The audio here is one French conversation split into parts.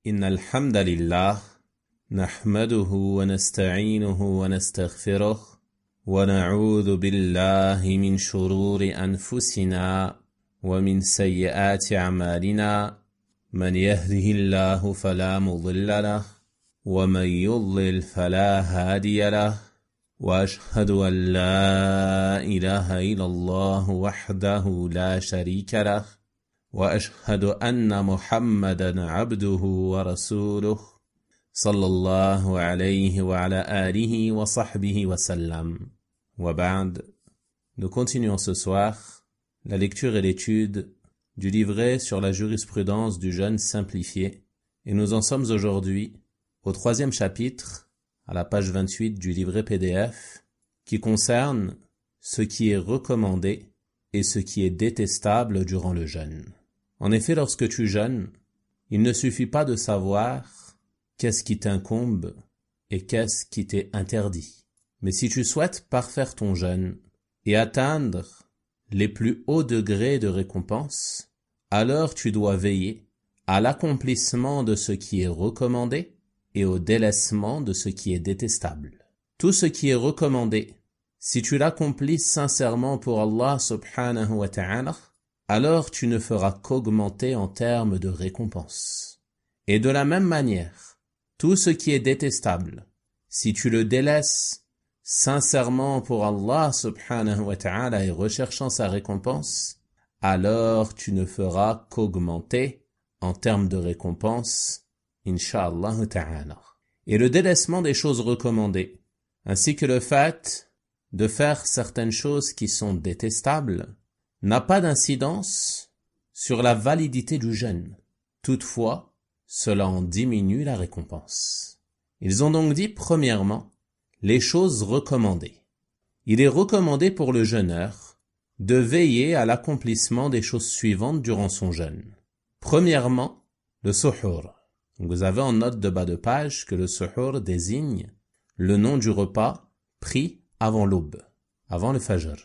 إن الحمد لله نحمده ونستعينه ونستغفره ونعوذ بالله من شرور أنفسنا ومن سيئات أعمالنا من يهده الله فلا مضل له ومن يضلل فلا هادي له وأشهد أن لا إله إلا الله وحده لا شريك له وأشهد أن محمدا عبده ورسوله صلى الله عليه وعلى آله وصحبه وسلم. وبعد, nous continuons ce soir la lecture et l'étude du livret sur la jurisprudence du jeûne simplifié, et nous en sommes aujourd'hui au 3e chapitre, à la page 28 du livret PDF, qui concerne ce qui est recommandé et ce qui est détestable durant le jeûne. En effet, lorsque tu jeûnes, il ne suffit pas de savoir qu'est-ce qui t'incombe et qu'est-ce qui t'est interdit. Mais si tu souhaites parfaire ton jeûne et atteindre les plus hauts degrés de récompense, alors tu dois veiller à l'accomplissement de ce qui est recommandé et au délaissement de ce qui est détestable. Tout ce qui est recommandé, si tu l'accomplis sincèrement pour Allah subhanahu wa ta'ala, alors tu ne feras qu'augmenter en termes de récompense. Et de la même manière, tout ce qui est détestable, si tu le délaisses sincèrement pour Allah subhanahu wa ta'ala et recherchant sa récompense, alors tu ne feras qu'augmenter en termes de récompense, incha'Allah ta'ala. Et le délaissement des choses recommandées, ainsi que le fait de faire certaines choses qui sont détestables, n'a pas d'incidence sur la validité du jeûne. Toutefois, cela en diminue la récompense. Ils ont donc dit, premièrement, les choses recommandées. Il est recommandé pour le jeûneur de veiller à l'accomplissement des choses suivantes durant son jeûne. Premièrement, le suhour. Vous avez en note de bas de page que le suhour désigne le nom du repas pris avant l'aube, avant le fajr.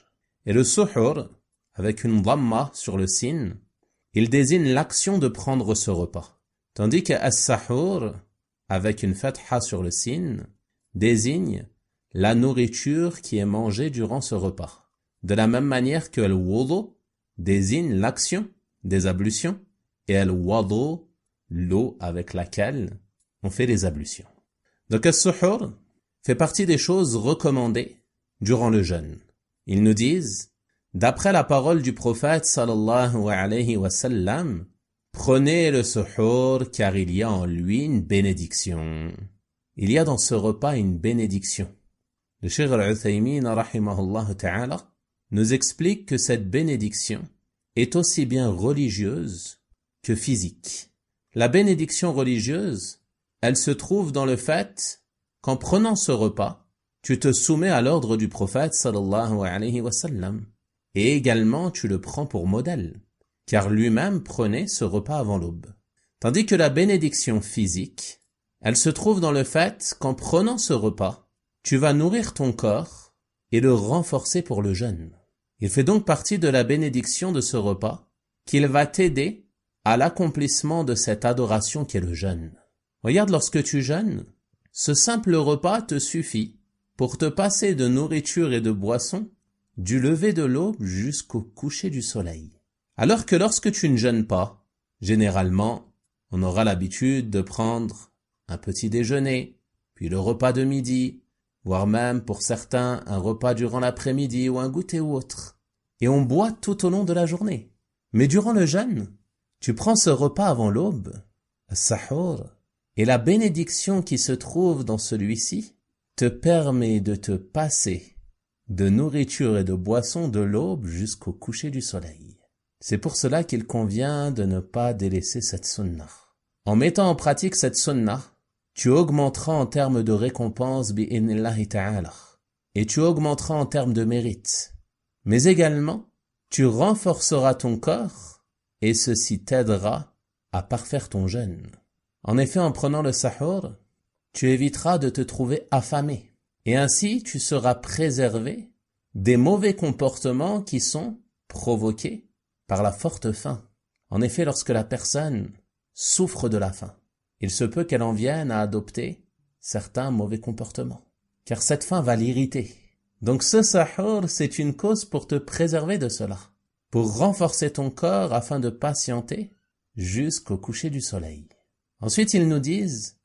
Et le suhour, avec une dhamma sur le sin, il désigne l'action de prendre ce repas. Tandis que as-sahur, avec une fatha sur le sin, désigne la nourriture qui est mangée durant ce repas. De la même manière que al-wudu désigne l'action des ablutions et al-wudu, l'eau avec laquelle on fait les ablutions. Donc as-suhour fait partie des choses recommandées durant le jeûne. Ils nous disent, d'après la parole du prophète sallallahu alayhi wa sallam, prenez le suhour car il y a en lui une bénédiction. Il y a dans ce repas une bénédiction. Le Cheikh al-Uthaymin rahimahullah ta'ala nous explique que cette bénédiction est aussi bien religieuse que physique. La bénédiction religieuse, elle se trouve dans le fait qu'en prenant ce repas, tu te soumets à l'ordre du prophète sallallahu alayhi wa sallam. Et également tu le prends pour modèle, car lui-même prenait ce repas avant l'aube. Tandis que la bénédiction physique, elle se trouve dans le fait qu'en prenant ce repas, tu vas nourrir ton corps et le renforcer pour le jeûne. Il fait donc partie de la bénédiction de ce repas qu'il va t'aider à l'accomplissement de cette adoration qu'est le jeûne. Regarde, lorsque tu jeûnes, ce simple repas te suffit pour te passer de nourriture et de boisson du lever de l'aube jusqu'au coucher du soleil. Alors que lorsque tu ne jeûnes pas, généralement, on aura l'habitude de prendre un petit déjeuner, puis le repas de midi, voire même pour certains un repas durant l'après-midi ou un goûter ou autre. Et on boit tout au long de la journée. Mais durant le jeûne, tu prends ce repas avant l'aube, le sahur, et la bénédiction qui se trouve dans celui-ci te permet de te passer de nourriture et de boisson de l'aube jusqu'au coucher du soleil. C'est pour cela qu'il convient de ne pas délaisser cette sunnah. En mettant en pratique cette sunnah, tu augmenteras en termes de récompense bi'inillahi ta'ala, et tu augmenteras en termes de mérite. Mais également, tu renforceras ton corps, et ceci t'aidera à parfaire ton jeûne. En effet, en prenant le sahur, tu éviteras de te trouver affamé. Et ainsi, tu seras préservé des mauvais comportements qui sont provoqués par la forte faim. En effet, lorsque la personne souffre de la faim il se peut qu'elle en vienne à adopter certains mauvais comportements, car cette faim va l'irriter. Donc ce sahur, c'est une cause pour te préserver de cela, pour renforcer ton corps afin de patienter jusqu'au coucher du soleil. Ensuite, ils nous disent,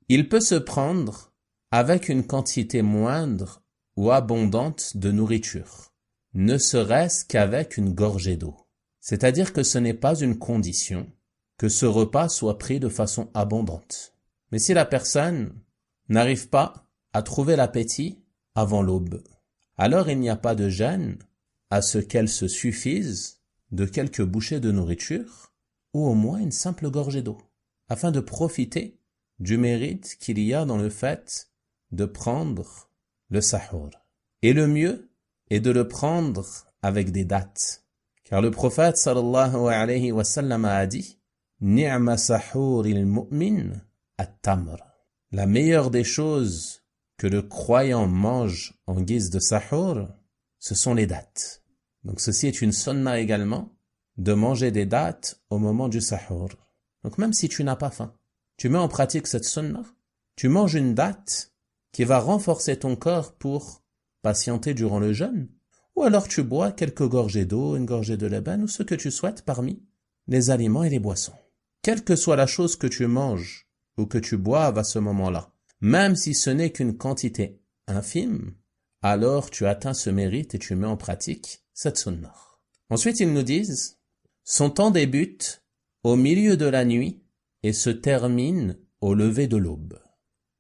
il peut se prendre avec une quantité moindre ou abondante de nourriture, ne serait-ce qu'avec une gorgée d'eau. C'est-à-dire que ce n'est pas une condition que ce repas soit pris de façon abondante. Mais si la personne n'arrive pas à trouver l'appétit avant l'aube, alors il n'y a pas de gêne à ce qu'elle se suffise de quelques bouchées de nourriture ou au moins une simple gorgée d'eau, afin de profiter du mérite qu'il y a dans le fait de prendre le sahur. Et le mieux est de le prendre avec des dattes. Car le prophète sallallahu alayhi wa sallam a dit « Ni'ma sahuril mu'min at-tamr » La meilleure des choses que le croyant mange en guise de sahur, ce sont les dattes. Donc ceci est une sunna également, de manger des dattes au moment du sahur. Donc même si tu n'as pas faim, tu mets en pratique cette sunna, tu manges une date qui va renforcer ton corps pour patienter durant le jeûne, ou alors tu bois quelques gorgées d'eau, une gorgée de laban ou ce que tu souhaites parmi les aliments et les boissons. Quelle que soit la chose que tu manges ou que tu boives à ce moment-là, même si ce n'est qu'une quantité infime, alors tu atteins ce mérite et tu mets en pratique cette sunna. Ensuite, ils nous disent, son temps débute au milieu de la nuit et se termine au lever de l'aube.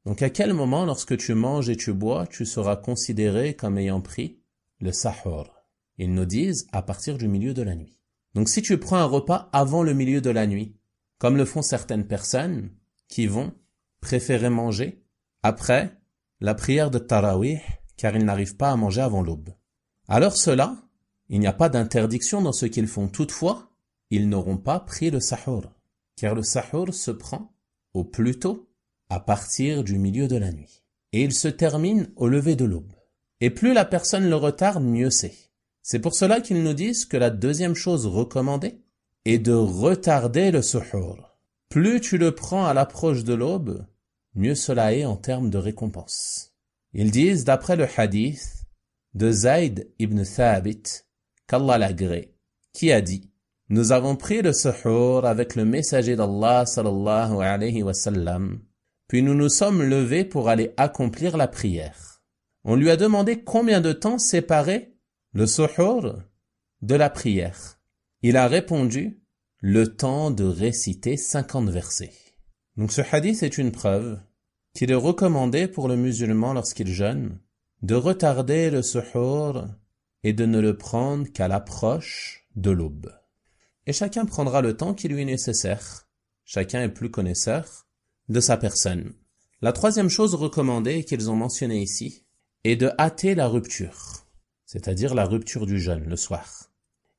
Donc à quel moment, lorsque tu manges et tu bois, tu seras considéré comme ayant pris le sahur? Ils nous disent à partir du milieu de la nuit. Donc si tu prends un repas avant le milieu de la nuit, comme le font certaines personnes qui vont préférer manger après la prière de Tarawih, car ils n'arrivent pas à manger avant l'aube. Alors cela, il n'y a pas d'interdiction dans ce qu'ils font. Toutefois, ils n'auront pas pris le sahur, car le sahur se prend au plus tôt à partir du milieu de la nuit. Et il se termine au lever de l'aube. Et plus la personne le retarde, mieux c'est. C'est pour cela qu'ils nous disent que la deuxième chose recommandée est de retarder le suhour. Plus tu le prends à l'approche de l'aube, mieux cela est en termes de récompense. Ils disent, d'après le hadith de Zayd ibn Thabit, qu'Allah l'agrée, qui a dit, nous avons pris le suhour avec le messager d'Allah sallallahu alayhi wa sallam, puis nous nous sommes levés pour aller accomplir la prière. On lui a demandé combien de temps séparait le suhour de la prière. Il a répondu, le temps de réciter 50 versets. Donc ce hadith est une preuve qu'il est recommandé pour le musulman lorsqu'il jeûne de retarder le suhour et de ne le prendre qu'à l'approche de l'aube. Et chacun prendra le temps qui lui est nécessaire. Chacun est plus connaisseur de sa personne. La troisième chose recommandée qu'ils ont mentionnée ici est de hâter la rupture, c'est-à-dire la rupture du jeûne le soir.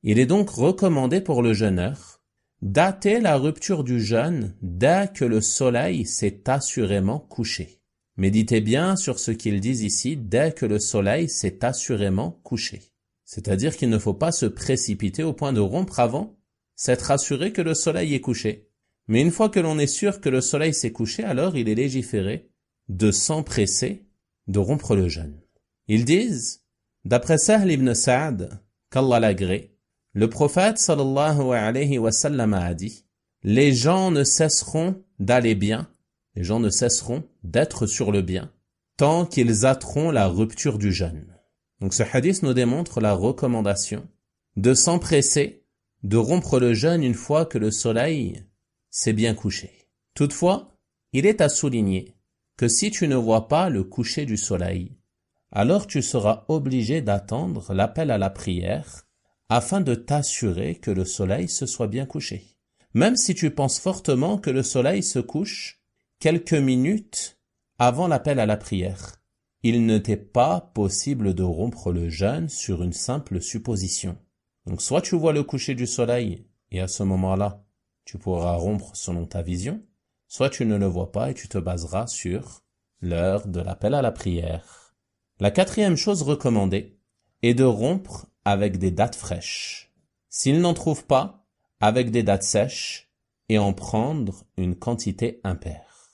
Il est donc recommandé pour le jeûneur d'hâter la rupture du jeûne dès que le soleil s'est assurément couché. Méditez bien sur ce qu'ils disent ici, dès que le soleil s'est assurément couché. C'est-à-dire qu'il ne faut pas se précipiter au point de rompre avant s'être assuré que le soleil est couché. Mais une fois que l'on est sûr que le soleil s'est couché, alors il est légiféré de s'empresser de rompre le jeûne. Ils disent, d'après Sahl ibn Sa'd, qu'Allah l'agrée, le prophète sallallahu alayhi wa sallam a dit, les gens ne cesseront d'aller bien, les gens ne cesseront d'être sur le bien, tant qu'ils hâteront la rupture du jeûne. Donc ce hadith nous démontre la recommandation de s'empresser de rompre le jeûne une fois que le soleil s'est bien couché. Toutefois, il est à souligner que si tu ne vois pas le coucher du soleil, alors tu seras obligé d'attendre l'appel à la prière afin de t'assurer que le soleil se soit bien couché. Même si tu penses fortement que le soleil se couche quelques minutes avant l'appel à la prière, il ne t'est pas possible de rompre le jeûne sur une simple supposition. Donc soit tu vois le coucher du soleil et à ce moment-là, tu pourras rompre selon ta vision, soit tu ne le vois pas et tu te baseras sur l'heure de l'appel à la prière. La quatrième chose recommandée est de rompre avec des dattes fraîches. S'il n'en trouve pas, avec des dattes sèches et en prendre une quantité impaire.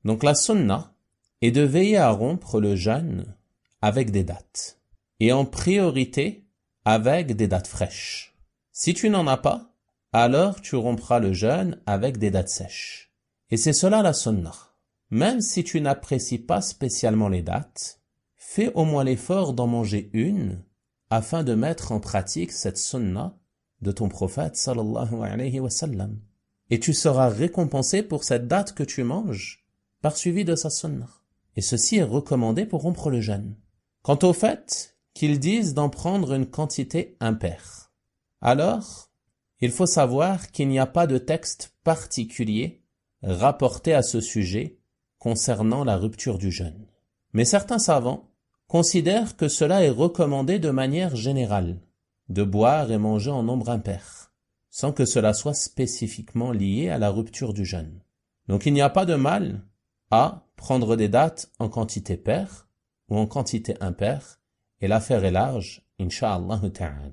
Donc la sunna est de veiller à rompre le jeûne avec des dates, et en priorité avec des dates fraîches. Si tu n'en as pas, alors tu rompras le jeûne avec des dates sèches. Et c'est cela la sunna. Même si tu n'apprécies pas spécialement les dates, fais au moins l'effort d'en manger une afin de mettre en pratique cette sunna de ton prophète sallallahu alayhi wa sallam. Et tu seras récompensé pour cette date que tu manges par suivi de sa sunna. Et ceci est recommandé pour rompre le jeûne. Quant au fait qu'ils disent d'en prendre une quantité impaire, alors il faut savoir qu'il n'y a pas de texte particulier rapporté à ce sujet concernant la rupture du jeûne. Mais certains savants considèrent que cela est recommandé de manière générale, de boire et manger en nombre impair, sans que cela soit spécifiquement lié à la rupture du jeûne. Donc il n'y a pas de mal à prendre des dates en quantité paire ou en quantité impaire, et l'affaire est large, incha'Allah ta'ala.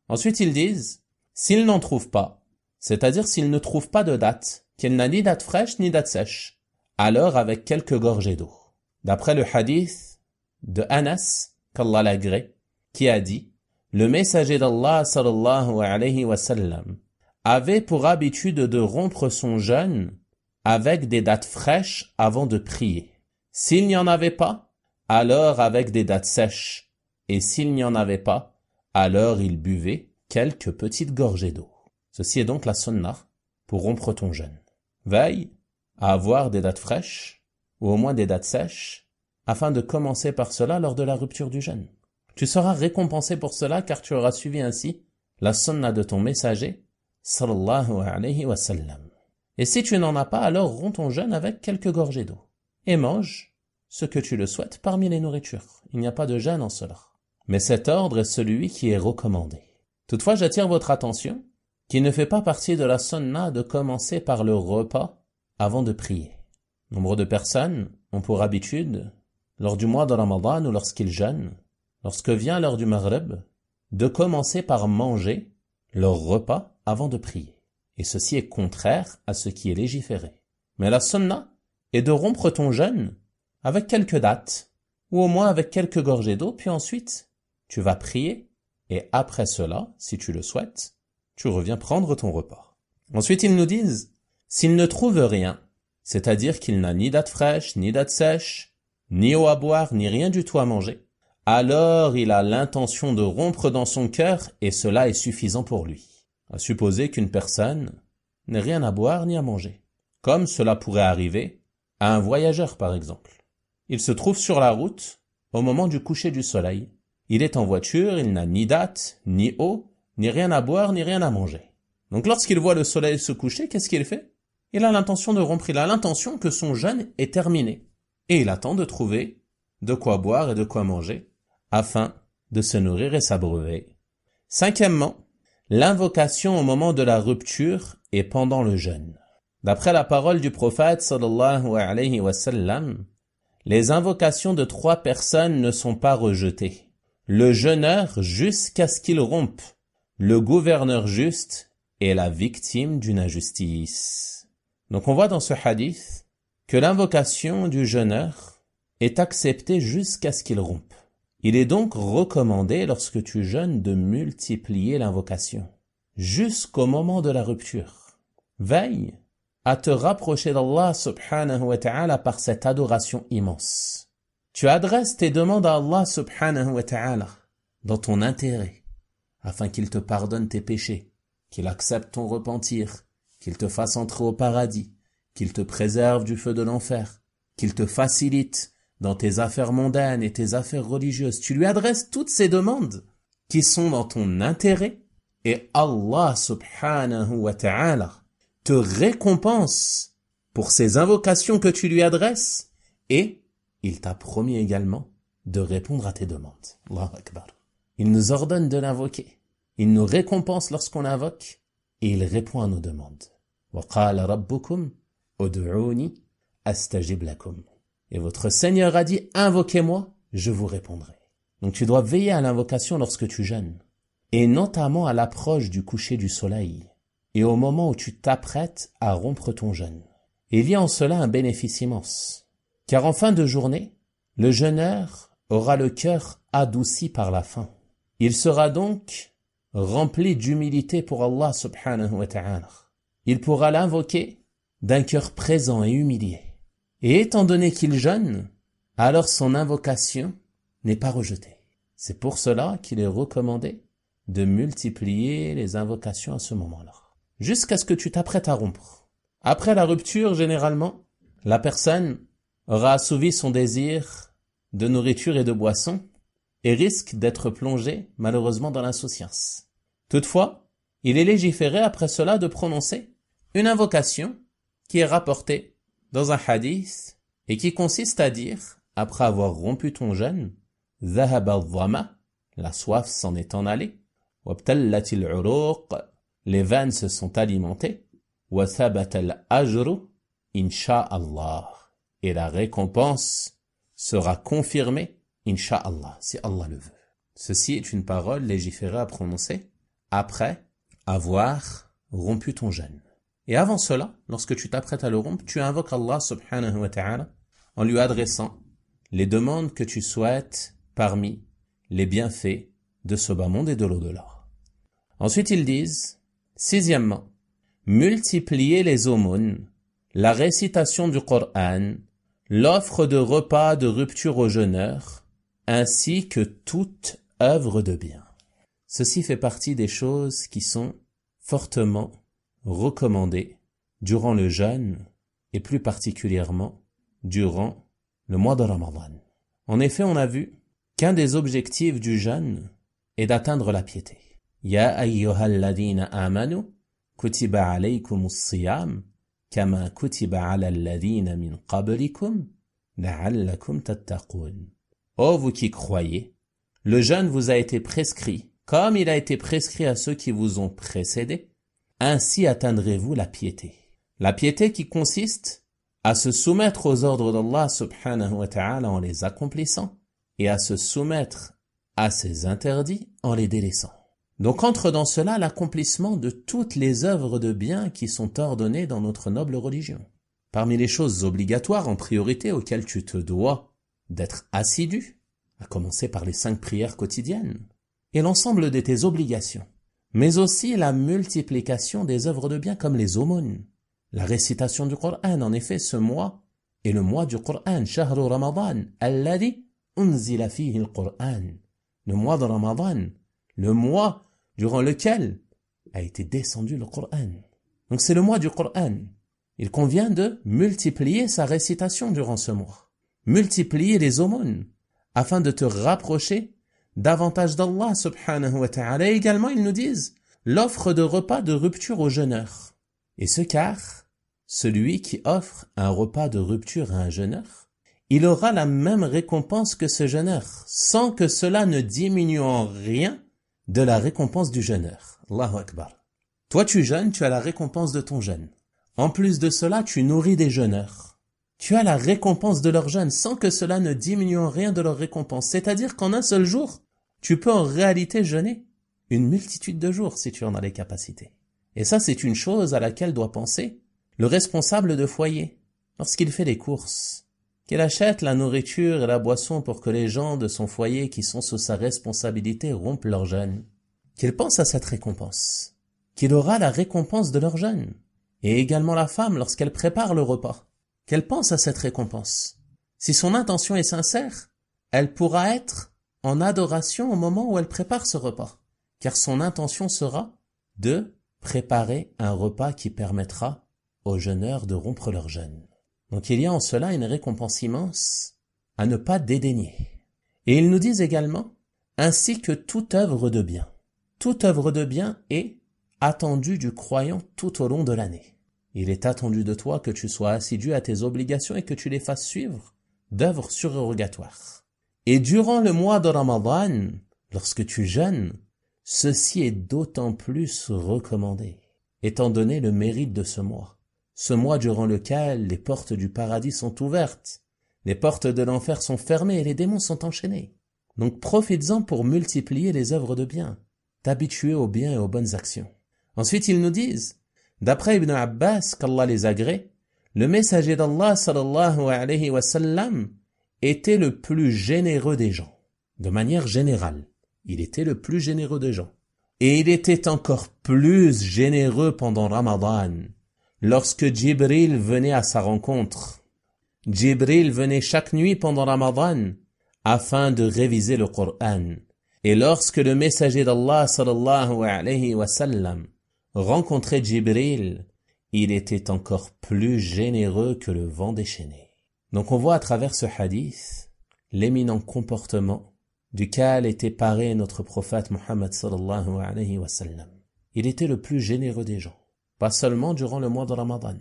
Ensuite ils disent, s'ils n'en trouvent pas, c'est-à-dire s'ils ne trouvent pas de date, qu'il n'a ni date fraîche ni date sèche, alors avec quelques gorgées d'eau. D'après le hadith de Anas, qu'Allah l'agrée, qui a dit, le messager d'Allah sallallahu alayhi wa sallam avait pour habitude de rompre son jeûne avec des dates fraîches avant de prier. S'il n'y en avait pas, alors avec des dates sèches, et s'il n'y en avait pas, alors il buvait quelques petites gorgées d'eau. Ceci est donc la sunna pour rompre ton jeûne. Veille à avoir des dates fraîches, ou au moins des dates sèches, afin de commencer par cela lors de la rupture du jeûne. Tu seras récompensé pour cela car tu auras suivi ainsi la sunna de ton messager, sallallahu alayhi wa sallam. Et si tu n'en as pas, alors romps ton jeûne avec quelques gorgées d'eau. Et mange ce que tu le souhaites parmi les nourritures. Il n'y a pas de jeûne en cela. Mais cet ordre est celui qui est recommandé. Toutefois, j'attire votre attention qu'il ne fait pas partie de la sunna de commencer par le repas avant de prier. Nombre de personnes ont pour habitude, lors du mois de Ramadan ou lorsqu'ils jeûnent, lorsque vient l'heure du Maghrib, de commencer par manger leur repas avant de prier. Et ceci est contraire à ce qui est légiféré. Mais la sunna est de rompre ton jeûne avec quelques dates, ou au moins avec quelques gorgées d'eau, puis ensuite, tu vas prier, et après cela, si tu le souhaites, tu reviens prendre ton repas. Ensuite, ils nous disent, s'il ne trouve rien, c'est-à-dire qu'il n'a ni date fraîche, ni date sèche, ni eau à boire, ni rien du tout à manger, alors il a l'intention de rompre dans son cœur, et cela est suffisant pour lui. À supposer qu'une personne n'ait rien à boire ni à manger, comme cela pourrait arriver à un voyageur par exemple. Il se trouve sur la route au moment du coucher du soleil. Il est en voiture, il n'a ni date, ni eau, ni rien à boire, ni rien à manger. Donc lorsqu'il voit le soleil se coucher, qu'est-ce qu'il fait? Il a l'intention de rompre, il a l'intention que son jeûne est terminé. Et il attend de trouver de quoi boire et de quoi manger, afin de se nourrir et s'abreuver. Cinquièmement, l'invocation au moment de la rupture et pendant le jeûne. D'après la parole du prophète sallallahu alayhi wa sallam, les invocations de 3 personnes ne sont pas rejetées. Le jeûneur jusqu'à ce qu'il rompe, le gouverneur juste et la victime d'une injustice. Donc on voit dans ce hadith que l'invocation du jeûneur est acceptée jusqu'à ce qu'il rompe. Il est donc recommandé lorsque tu jeûnes de multiplier l'invocation jusqu'au moment de la rupture. Veille à te rapprocher d'Allah subhanahu wa ta'ala par cette adoration immense. Tu adresses tes demandes à Allah subhanahu wa ta'ala dans ton intérêt, afin qu'il te pardonne tes péchés, qu'il accepte ton repentir, qu'il te fasse entrer au paradis, qu'il te préserve du feu de l'enfer, qu'il te facilite dans tes affaires mondaines et tes affaires religieuses. Tu lui adresses toutes ces demandes qui sont dans ton intérêt, et Allah subhanahu wa ta'ala te récompense pour ces invocations que tu lui adresses, et il t'a promis également de répondre à tes demandes. Allahu Akbar. Il nous ordonne de l'invoquer. Il nous récompense lorsqu'on l'invoque, et il répond à nos demandes. وَقَالَ رَبُّكُمْ أُدْعُونِي أَسْتَجِبْ لَكُمْ. Et votre Seigneur a dit, invoquez-moi, je vous répondrai. Donc tu dois veiller à l'invocation lorsque tu jeûnes, et notamment à l'approche du coucher du soleil, et au moment où tu t'apprêtes à rompre ton jeûne. Et il y a en cela un bénéfice immense. Car en fin de journée, le jeûneur aura le cœur adouci par la faim. Il sera donc rempli d'humilité pour Allah subhanahu wa ta'ala. Il pourra l'invoquer d'un cœur présent et humilié. Et étant donné qu'il jeûne, alors son invocation n'est pas rejetée. C'est pour cela qu'il est recommandé de multiplier les invocations à ce moment-là, jusqu'à ce que tu t'apprêtes à rompre. Après la rupture, généralement, la personne aura assouvi son désir de nourriture et de boisson et risque d'être plongé, malheureusement, dans l'insouciance. Toutefois, il est légiféré après cela de prononcer une invocation qui est rapportée dans un hadith et qui consiste à dire, après avoir rompu ton jeûne, « Dhahaba al-dhama » la soif s'en est en allée, « Wabtallat al-uruq » les veines se sont alimentées, « Wa thabata al-ajru » insha'Allah et la récompense sera confirmée, insha'Allah, si Allah le veut. Ceci est une parole légiférée à prononcer après avoir rompu ton jeûne. Et avant cela, lorsque tu t'apprêtes à le rompre, tu invoques Allah subhanahu wa ta'ala en lui adressant les demandes que tu souhaites parmi les bienfaits de ce bas monde et de l'au-delà. Ensuite, ils disent, sixièmement, multiplier les aumônes, la récitation du Coran, l'offre de repas de rupture aux jeûneurs, ainsi que toute œuvre de bien. Ceci fait partie des choses qui sont fortement recommandées durant le jeûne et plus particulièrement durant le mois de Ramadan. En effet, on a vu qu'un des objectifs du jeûne est d'atteindre la piété. Ya ayyuhalladhina amanu kutiba alaykumus siyam kama kutiba ala alladhina min qablikum la'allakum tattaqun. Ô vous qui croyez, le jeûne vous a été prescrit comme il a été prescrit à ceux qui vous ont précédés, ainsi atteindrez-vous la piété. La piété qui consiste à se soumettre aux ordres d'Allah subhanahu wa ta'ala en les accomplissant et à se soumettre à ses interdits en les délaissant. Donc entre dans cela l'accomplissement de toutes les œuvres de bien qui sont ordonnées dans notre noble religion. Parmi les choses obligatoires en priorité auxquelles tu te dois d'être assidu, à commencer par les 5 prières quotidiennes, et l'ensemble de tes obligations, mais aussi la multiplication des œuvres de bien comme les aumônes, la récitation du Coran. En effet, ce mois est le mois du Coran, Shahru Ramadan, alladhi unzila fihi al-Qur'an, le mois de Ramadan, le mois durant lequel a été descendu le Coran. Donc c'est le mois du Coran. Il convient de multiplier sa récitation durant ce mois, multiplier les aumônes, afin de te rapprocher davantage d'Allah subhanahu wa ta'ala. Et également, ils nous disent l'offre de repas de rupture aux jeûneurs. Et ce car, celui qui offre un repas de rupture à un jeûneur, il aura la même récompense que ce jeûneur, sans que cela ne diminue en rien de la récompense du jeûneur. Allahu Akbar. Toi tu jeûnes, tu as la récompense de ton jeûne. En plus de cela, tu nourris des jeûneurs. Tu as la récompense de leur jeûne, sans que cela ne diminue en rien de leur récompense. C'est-à-dire qu'en un seul jour, tu peux en réalité jeûner une multitude de jours si tu en as les capacités. Et ça, c'est une chose à laquelle doit penser le responsable de foyer lorsqu'il fait les courses, qu'il achète la nourriture et la boisson pour que les gens de son foyer qui sont sous sa responsabilité rompent leur jeûne, qu'il pense à cette récompense, qu'il aura la récompense de leur jeûne, et également la femme lorsqu'elle prépare le repas, qu'elle pense à cette récompense. Si son intention est sincère, elle pourra être en adoration au moment où elle prépare ce repas, car son intention sera de préparer un repas qui permettra aux jeûneurs de rompre leur jeûne. Donc il y a en cela une récompense immense à ne pas dédaigner. Et ils nous disent également, ainsi que toute œuvre de bien. Toute œuvre de bien est attendue du croyant tout au long de l'année. Il est attendu de toi que tu sois assidu à tes obligations et que tu les fasses suivre d'œuvres surérogatoires. Et durant le mois de Ramadan, lorsque tu jeûnes, ceci est d'autant plus recommandé, étant donné le mérite de ce mois durant lequel les portes du paradis sont ouvertes, les portes de l'enfer sont fermées et les démons sont enchaînés. Donc profites-en pour multiplier les œuvres de bien, t'habituer aux biens et aux bonnes actions. Ensuite, ils nous disent, d'après Ibn Abbas, qu'Allah les agrée, Le messager d'Allah sallallahu alayhi wa sallam était le plus généreux des gens. De manière générale, il était le plus généreux des gens. Et il était encore plus généreux pendant Ramadan, lorsque Jibril venait à sa rencontre. Jibril venait chaque nuit pendant Ramadan afin de réviser le Coran. Et lorsque le messager d'Allah sallallahu alayhi wa sallam rencontrait Jibril, il était encore plus généreux que le vent déchaîné. Donc on voit à travers ce hadith l'éminent comportement duquel était paré notre prophète Muhammad sallallahu alayhi wa sallam. Il était le plus généreux des gens, pas seulement durant le mois de Ramadan,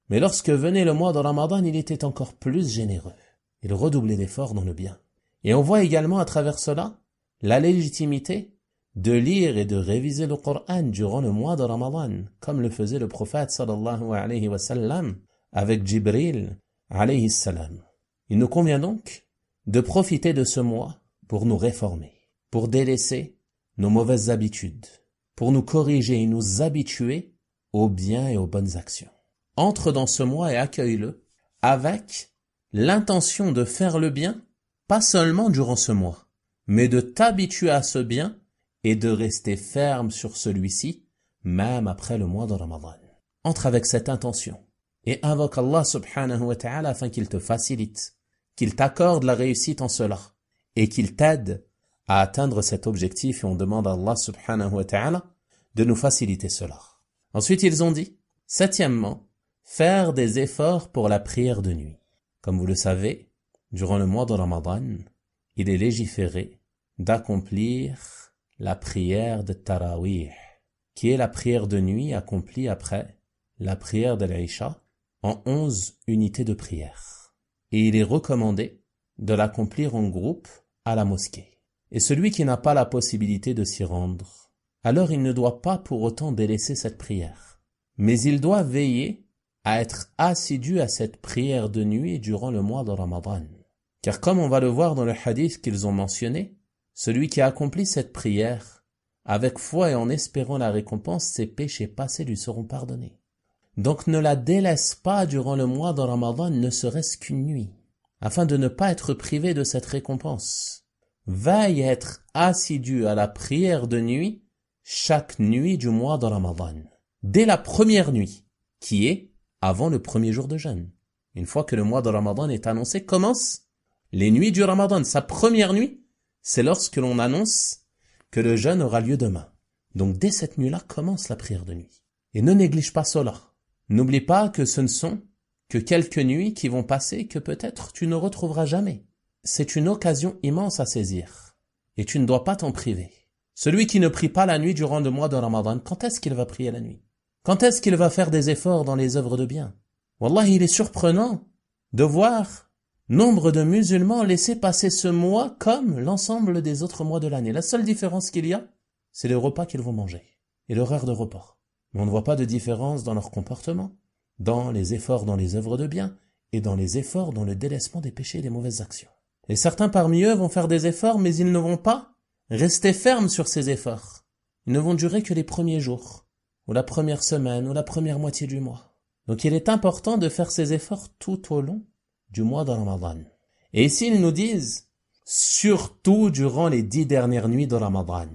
mais lorsque venait le mois de Ramadan, il était encore plus généreux. Il redoublait d'efforts dans le bien. Et on voit également à travers cela la légitimité de lire et de réviser le Coran durant le mois de Ramadan, comme le faisait le prophète sallallahu alayhi wa sallam avec Jibril alayhi salam. Il nous convient donc de profiter de ce mois pour nous réformer, pour délaisser nos mauvaises habitudes, pour nous corriger et nous habituer aux biens et aux bonnes actions. Entre dans ce mois et accueille-le avec l'intention de faire le bien, pas seulement durant ce mois, mais de t'habituer à ce bien et de rester ferme sur celui-ci, même après le mois de Ramadan. Entre avec cette intention et invoque Allah subhanahu wa ta'ala afin qu'il te facilite, qu'il t'accorde la réussite en cela et qu'il t'aide à atteindre cet objectif, et on demande à Allah subhanahu wa ta'ala de nous faciliter cela. Ensuite, ils ont dit, septièmement, faire des efforts pour la prière de nuit. Comme vous le savez, durant le mois de Ramadan, il est légiféré d'accomplir la prière de Tarawih, qui est la prière de nuit accomplie après la prière de l'Aïcha en 11 unités de prière. Et il est recommandé de l'accomplir en groupe à la mosquée. Et celui qui n'a pas la possibilité de s'y rendre, alors il ne doit pas pour autant délaisser cette prière, mais il doit veiller à être assidu à cette prière de nuit durant le mois de Ramadan. Car comme on va le voir dans le hadith qu'ils ont mentionné, celui qui accomplit cette prière avec foi et en espérant la récompense, ses péchés passés lui seront pardonnés. Donc ne la délaisse pas durant le mois de Ramadan, ne serait-ce qu'une nuit, afin de ne pas être privé de cette récompense. Veille à être assidu à la prière de nuit chaque nuit du mois de Ramadan, dès la première nuit, qui est avant le premier jour de jeûne. Une fois que le mois de Ramadan est annoncé, commence les nuits du Ramadan. Sa première nuit, c'est lorsque l'on annonce que le jeûne aura lieu demain. Donc dès cette nuit-là commence la prière de nuit. Et ne néglige pas cela. N'oublie pas que ce ne sont que quelques nuits qui vont passer que peut-être tu ne retrouveras jamais. C'est une occasion immense à saisir. Et tu ne dois pas t'en priver. Celui qui ne prie pas la nuit durant le mois de Ramadan, quand est-ce qu'il va prier la nuit? Quand est-ce qu'il va faire des efforts dans les œuvres de bien? Wallah, il est surprenant de voir nombre de musulmans laisser passer ce mois comme l'ensemble des autres mois de l'année. La seule différence qu'il y a, c'est les repas qu'ils vont manger et l'horaire de repas. Mais on ne voit pas de différence dans leur comportement, dans les efforts dans les œuvres de bien et dans les efforts dans le délaissement des péchés et des mauvaises actions. Et certains parmi eux vont faire des efforts, mais ils ne vont pas rester fermes sur ces efforts. Ils ne vont durer que les premiers jours, ou la première semaine, ou la première moitié du mois. Donc il est important de faire ces efforts tout au long du mois de Ramadan. Et ici ils nous disent, surtout durant les 10 dernières nuits de Ramadan.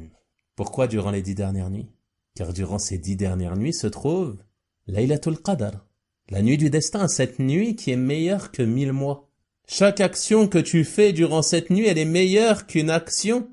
Pourquoi durant les 10 dernières nuits? Car durant ces 10 dernières nuits se trouve Laylatul Qadr, la nuit du destin, cette nuit qui est meilleure que 1000 mois. Chaque action que tu fais durant cette nuit, elle est meilleure qu'une action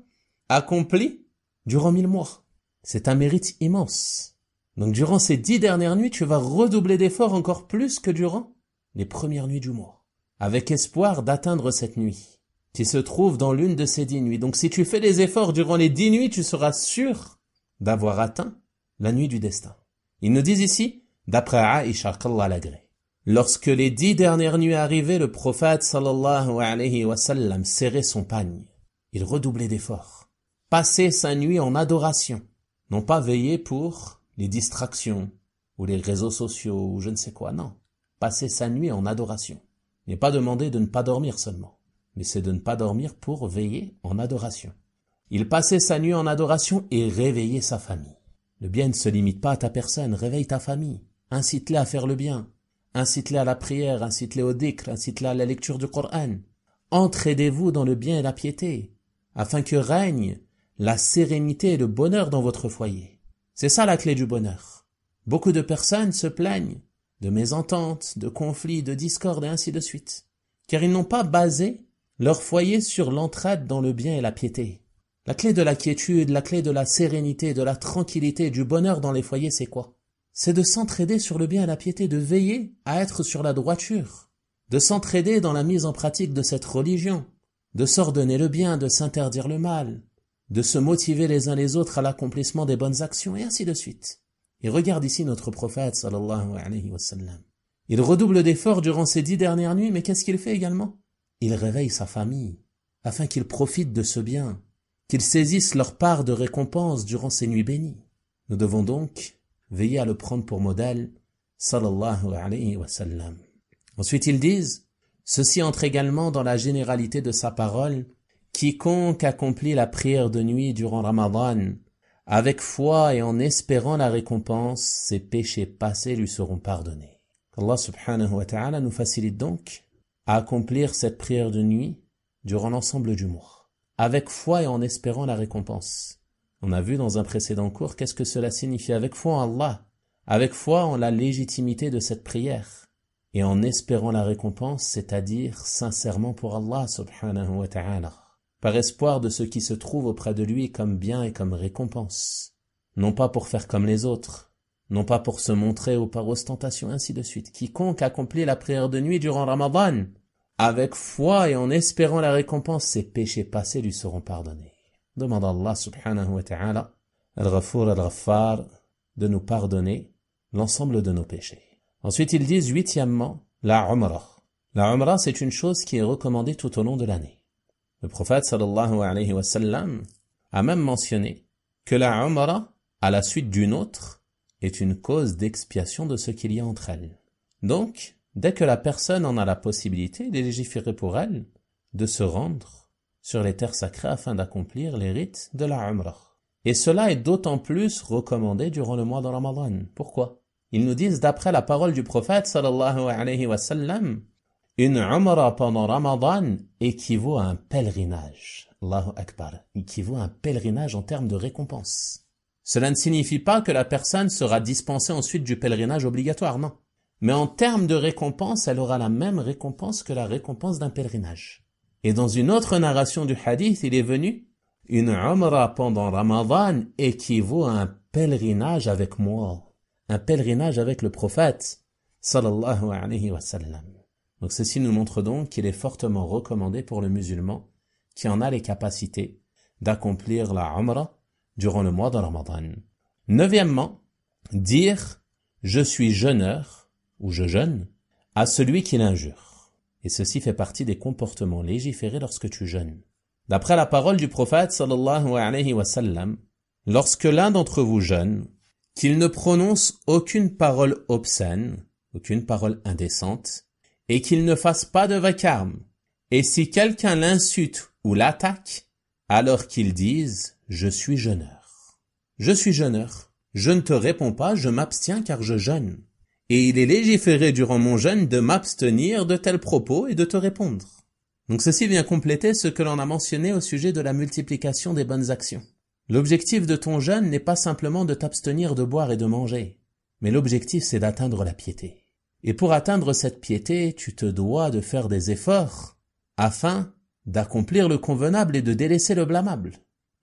accomplie durant 1000 mois. C'est un mérite immense. Donc durant ces 10 dernières nuits, tu vas redoubler d'efforts encore plus que durant les premières nuits du mois, avec espoir d'atteindre cette nuit, qui se trouve dans l'une de ces 10 nuits. Donc si tu fais des efforts durant les 10 nuits, tu seras sûr d'avoir atteint la nuit du destin. Ils nous disent ici, d'après Aïcha, qu'Allah l'agrée, lorsque les 10 dernières nuits arrivaient, le prophète sallallahu alayhi wa sallam serrait son pagne. Il redoublait d'efforts, passait sa nuit en adoration, non pas veiller pour les distractions, ou les réseaux sociaux, ou je ne sais quoi, non. Passer sa nuit en adoration. Il n'est pas demandé de ne pas dormir seulement, mais c'est de ne pas dormir pour veiller en adoration. Il passait sa nuit en adoration et réveillait sa famille. Le bien ne se limite pas à ta personne, réveille ta famille, incite-les à faire le bien, incite-les à la prière, incite-les au dhikr, incite-les à la lecture du Coran. Entraidez-vous dans le bien et la piété, afin que règne la sérénité et le bonheur dans votre foyer. C'est ça la clé du bonheur. Beaucoup de personnes se plaignent de mésententes, de conflits, de discordes et ainsi de suite, car ils n'ont pas basé leur foyer sur l'entraide dans le bien et la piété. La clé de la quiétude, la clé de la sérénité, de la tranquillité, du bonheur dans les foyers, c'est quoi? C'est de s'entraider sur le bien et la piété, de veiller à être sur la droiture, de s'entraider dans la mise en pratique de cette religion, de s'ordonner le bien, de s'interdire le mal, de se motiver les uns les autres à l'accomplissement des bonnes actions, et ainsi de suite. Et regarde ici notre prophète, sallallahu alayhi wa sallam. Il redouble d'efforts durant ces 10 dernières nuits, mais qu'est-ce qu'il fait également? Il réveille sa famille, afin qu'ils profitent de ce bien, qu'ils saisissent leur part de récompense durant ces nuits bénies. Nous devons donc veiller à le prendre pour modèle, sallallahu alayhi wa sallam. Ensuite ils disent, ceci entre également dans la généralité de sa parole, quiconque accomplit la prière de nuit durant Ramadan, avec foi et en espérant la récompense, ses péchés passés lui seront pardonnés. Allah subhanahu wa ta'ala nous facilite donc à accomplir cette prière de nuit durant l'ensemble du mois, avec foi et en espérant la récompense. On a vu dans un précédent cours qu'est-ce que cela signifie, avec foi en Allah, avec foi en la légitimité de cette prière, et en espérant la récompense, c'est-à-dire sincèrement pour Allah subhanahu wa ta'ala, par espoir de ce qui se trouve auprès de lui comme bien et comme récompense, non pas pour faire comme les autres, non pas pour se montrer ou par ostentation, ainsi de suite. Quiconque accomplit la prière de nuit durant Ramadan, avec foi et en espérant la récompense, ses péchés passés lui seront pardonnés. Demande à Allah subhanahu wa ta'ala, al-Ghafour al-Ghaffar, de nous pardonner l'ensemble de nos péchés. Ensuite, ils disent, 8e, la Umrah. La Umrah, c'est une chose qui est recommandée tout au long de l'année. Le prophète sallallahu alayhi wa sallam a même mentionné que la Umrah, à la suite d'une autre, est une cause d'expiation de ce qu'il y a entre elles. Donc, dès que la personne en a la possibilité, il est légiféré pour elle de se rendre sur les terres sacrées afin d'accomplir les rites de la Umrah. Et cela est d'autant plus recommandé durant le mois de Ramadan. Pourquoi? Ils nous disent, d'après la parole du prophète sallallahu alayhi wa sallam, une Umrah pendant Ramadan équivaut à un pèlerinage. Allahu Akbar. Équivaut à un pèlerinage en termes de récompense. Cela ne signifie pas que la personne sera dispensée ensuite du pèlerinage obligatoire, non. Mais en termes de récompense, elle aura la même récompense que la récompense d'un pèlerinage. Et dans une autre narration du hadith, il est venu, une Umrah pendant Ramadan équivaut à un pèlerinage avec moi. Un pèlerinage avec le prophète, sallallahu alayhi wa sallam. Donc ceci nous montre donc qu'il est fortement recommandé pour le musulman qui en a les capacités d'accomplir la Umrah durant le mois de Ramadan. 9e, dire « je suis jeûneur » ou « je jeûne » à celui qui l'injure. Et ceci fait partie des comportements légiférés lorsque tu jeûnes. D'après la parole du prophète sallallahu alayhi wa sallam, lorsque l'un d'entre vous jeûne, qu'il ne prononce aucune parole obscène, aucune parole indécente, et qu'il ne fasse pas de vacarme. Et si quelqu'un l'insulte ou l'attaque, alors qu'il dise « je suis jeûneur ». Je suis jeûneur. Je ne te réponds pas, je m'abstiens car je jeûne. Et il est légiféré durant mon jeûne de m'abstenir de tels propos et de te répondre. Donc ceci vient compléter ce que l'on a mentionné au sujet de la multiplication des bonnes actions. L'objectif de ton jeûne n'est pas simplement de t'abstenir de boire et de manger, mais l'objectif c'est d'atteindre la piété. Et pour atteindre cette piété, tu te dois de faire des efforts afin d'accomplir le convenable et de délaisser le blâmable.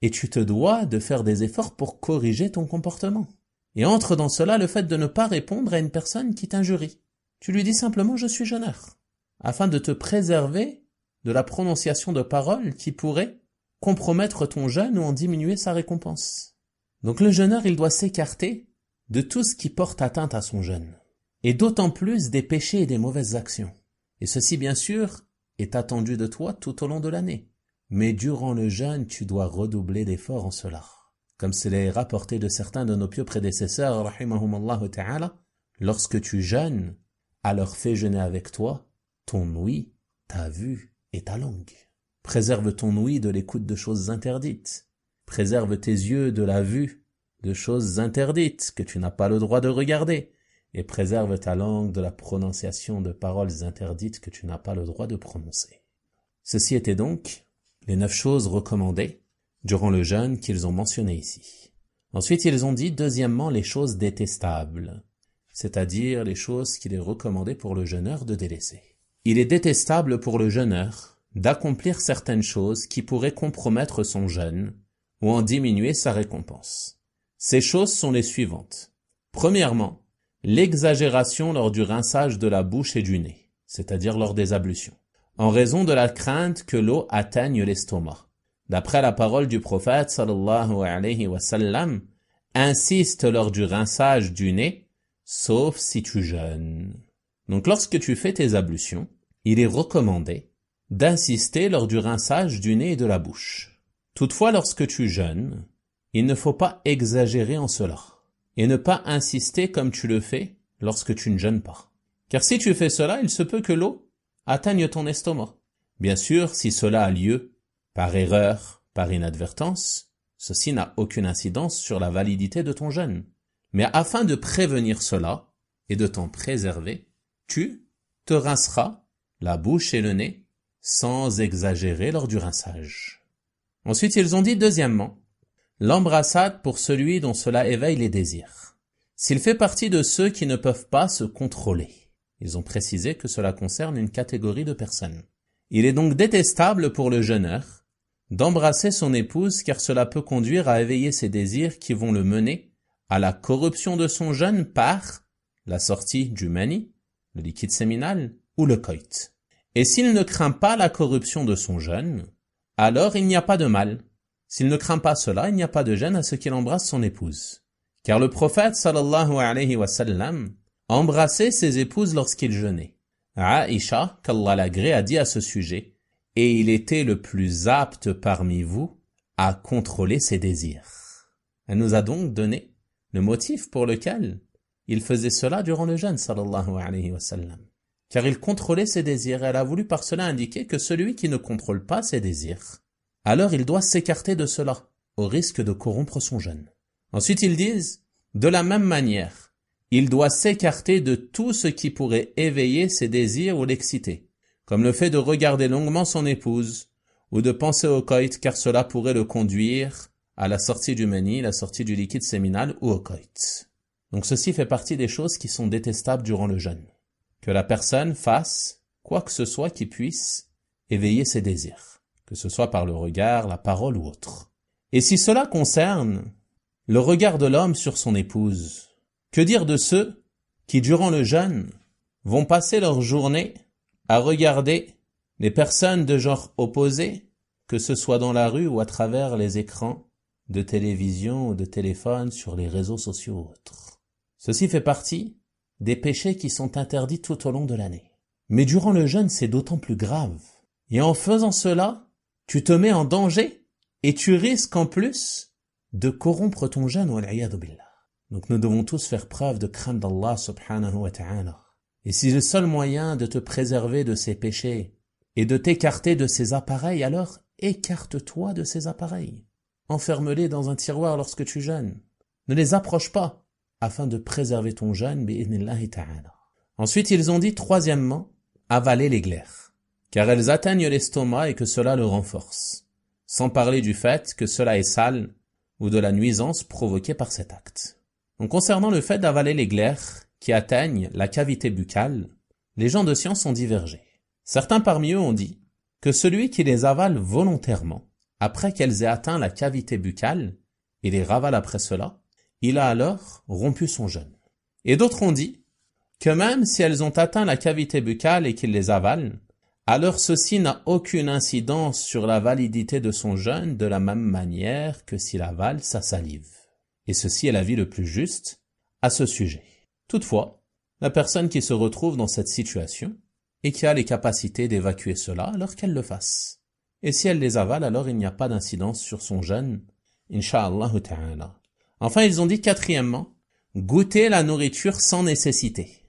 Et tu te dois de faire des efforts pour corriger ton comportement. Et entre dans cela le fait de ne pas répondre à une personne qui t'injurie. Tu lui dis simplement « je suis jeûneur » afin de te préserver de la prononciation de paroles qui pourraient compromettre ton jeûne ou en diminuer sa récompense. Donc le jeûneur, il doit s'écarter de tout ce qui porte atteinte à son jeûne. Et d'autant plus des péchés et des mauvaises actions. Et ceci, bien sûr, est attendu de toi tout au long de l'année. Mais durant le jeûne, tu dois redoubler d'efforts en cela. Comme c'est rapporté de certains de nos pieux prédécesseurs, rahimahumallahu ta'ala, lorsque tu jeûnes, alors fais jeûner avec toi ton ouïe, ta vue et ta langue. Préserve ton ouïe de l'écoute de choses interdites. Préserve tes yeux de la vue de choses interdites que tu n'as pas le droit de regarder. et préserve ta langue de la prononciation de paroles interdites que tu n'as pas le droit de prononcer. Ceci étaient donc les 9 choses recommandées durant le jeûne qu'ils ont mentionnées ici. Ensuite, ils ont dit, deuxièmement, les choses détestables, c'est-à-dire les choses qu'il est recommandé pour le jeûneur de délaisser. Il est détestable pour le jeûneur d'accomplir certaines choses qui pourraient compromettre son jeûne ou en diminuer sa récompense. Ces choses sont les suivantes. Premièrement, l'exagération lors du rinçage de la bouche et du nez, c'est-à-dire lors des ablutions, en raison de la crainte que l'eau atteigne l'estomac. D'après la parole du prophète sallallahu alayhi wa sallam, insiste lors du rinçage du nez, sauf si tu jeûnes. Donc lorsque tu fais tes ablutions, il est recommandé d'insister lors du rinçage du nez et de la bouche. Toutefois, lorsque tu jeûnes, il ne faut pas exagérer en cela, et ne pas insister comme tu le fais lorsque tu ne jeûnes pas. Car si tu fais cela, il se peut que l'eau atteigne ton estomac. Bien sûr, si cela a lieu par erreur, par inadvertance, ceci n'a aucune incidence sur la validité de ton jeûne. Mais afin de prévenir cela et de t'en préserver, tu te rinceras la bouche et le nez sans exagérer lors du rinçage. Ensuite, ils ont dit deuxièmement, l'embrassade pour celui dont cela éveille les désirs. S'il fait partie de ceux qui ne peuvent pas se contrôler, ils ont précisé que cela concerne une catégorie de personnes. Il est donc détestable pour le jeûneur d'embrasser son épouse car cela peut conduire à éveiller ses désirs qui vont le mener à la corruption de son jeûne par la sortie du mani, le liquide séminal, ou le coït. Et s'il ne craint pas la corruption de son jeûne, alors il n'y a pas de mal. S'il ne craint pas cela, il n'y a pas de gêne à ce qu'il embrasse son épouse. Car le prophète sallallahu alayhi wa sallam embrassait ses épouses lorsqu'il jeûnait. Aïcha, qu'Allah l'agrée, a dit à ce sujet, « Et il était le plus apte parmi vous à contrôler ses désirs. » Elle nous a donc donné le motif pour lequel il faisait cela durant le jeûne, sallallahu alayhi wa sallam. Car il contrôlait ses désirs, et elle a voulu par cela indiquer que celui qui ne contrôle pas ses désirs, alors il doit s'écarter de cela, au risque de corrompre son jeûne. Ensuite ils disent, de la même manière, il doit s'écarter de tout ce qui pourrait éveiller ses désirs ou l'exciter, comme le fait de regarder longuement son épouse, ou de penser au coït, car cela pourrait le conduire à la sortie du mani, la sortie du liquide séminal ou au coït. Donc ceci fait partie des choses qui sont détestables durant le jeûne. Que la personne fasse quoi que ce soit qui puisse éveiller ses désirs, que ce soit par le regard, la parole ou autre. Et si cela concerne le regard de l'homme sur son épouse, que dire de ceux qui, durant le jeûne, vont passer leur journée à regarder les personnes de genre opposé, que ce soit dans la rue ou à travers les écrans de télévision ou de téléphone sur les réseaux sociaux ou autres. Ceci fait partie des péchés qui sont interdits tout au long de l'année. Mais durant le jeûne, c'est d'autant plus grave. Et en faisant cela, tu te mets en danger et tu risques en plus de corrompre ton jeûne, wal-'iyadhu billah. Donc nous devons tous faire preuve de crainte d'Allah subhanahu wa ta'ala. Et si le seul moyen de te préserver de ces péchés est de t'écarter de ces appareils, alors écarte-toi de ces appareils. Enferme-les dans un tiroir lorsque tu jeûnes. Ne les approche pas, afin de préserver ton jeûne, bi'idhnillahi ta'ala. Ensuite, ils ont dit, troisièmement, avaler les glaires, car elles atteignent l'estomac et que cela le renforce, sans parler du fait que cela est sale ou de la nuisance provoquée par cet acte. Donc, concernant le fait d'avaler les glaires qui atteignent la cavité buccale, les gens de science ont divergé. Certains parmi eux ont dit que celui qui les avale volontairement, après qu'elles aient atteint la cavité buccale, et les ravale après cela, il a alors rompu son jeûne. Et d'autres ont dit que même si elles ont atteint la cavité buccale et qu'il les avale, alors ceci n'a aucune incidence sur la validité de son jeûne de la même manière que s'il avale sa salive. Et ceci est l'avis le plus juste à ce sujet. Toutefois, la personne qui se retrouve dans cette situation et qui a les capacités d'évacuer cela, alors qu'elle le fasse. Et si elle les avale, alors il n'y a pas d'incidence sur son jeûne, incha'Allah ta'ala. Enfin, ils ont dit quatrièmement, goûter la nourriture sans nécessité.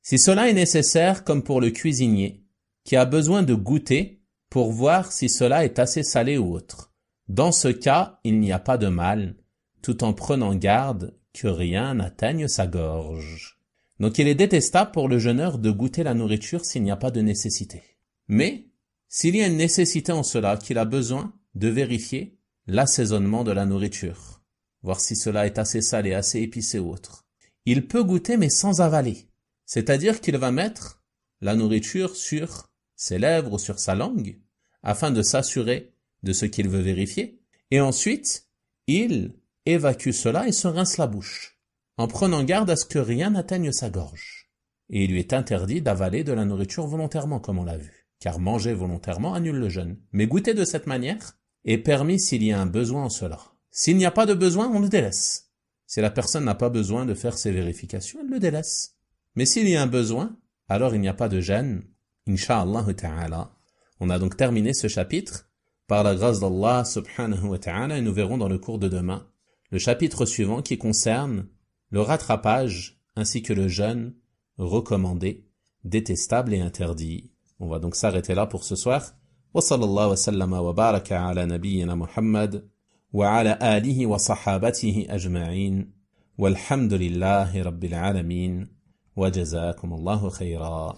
Si cela est nécessaire, comme pour le cuisinier, qui a besoin de goûter pour voir si cela est assez salé ou autre. Dans ce cas, il n'y a pas de mal, tout en prenant garde que rien n'atteigne sa gorge. Donc il est détestable pour le jeûneur de goûter la nourriture s'il n'y a pas de nécessité. Mais, s'il y a une nécessité en cela, qu'il a besoin de vérifier l'assaisonnement de la nourriture, voir si cela est assez salé, assez épicé ou autre. Il peut goûter mais sans avaler. C'est-à-dire qu'il va mettre la nourriture sur ses lèvres ou sur sa langue, afin de s'assurer de ce qu'il veut vérifier, et ensuite, il évacue cela et se rince la bouche, en prenant garde à ce que rien n'atteigne sa gorge. Et il lui est interdit d'avaler de la nourriture volontairement, comme on l'a vu, car manger volontairement annule le jeûne. Mais goûter de cette manière est permis s'il y a un besoin en cela. S'il n'y a pas de besoin, on le délaisse. Si la personne n'a pas besoin de faire ses vérifications, elle le délaisse. Mais s'il y a un besoin, alors il n'y a pas de gêne, Inch'Allah ta'ala. On a donc terminé ce chapitre par la grâce d'Allah subhanahu wa ta'ala et nous verrons dans le cours de demain le chapitre suivant qui concerne le rattrapage ainsi que le jeûne recommandé, détestable et interdit. On va donc s'arrêter là pour ce soir. Wa sallallahu wa sallama wa baraka ala nabiyyina Muhammad wa ala alihi wa sahabatihi ajma'in walhamdulillahi rabbil alamin wa jazakumullahu khayra.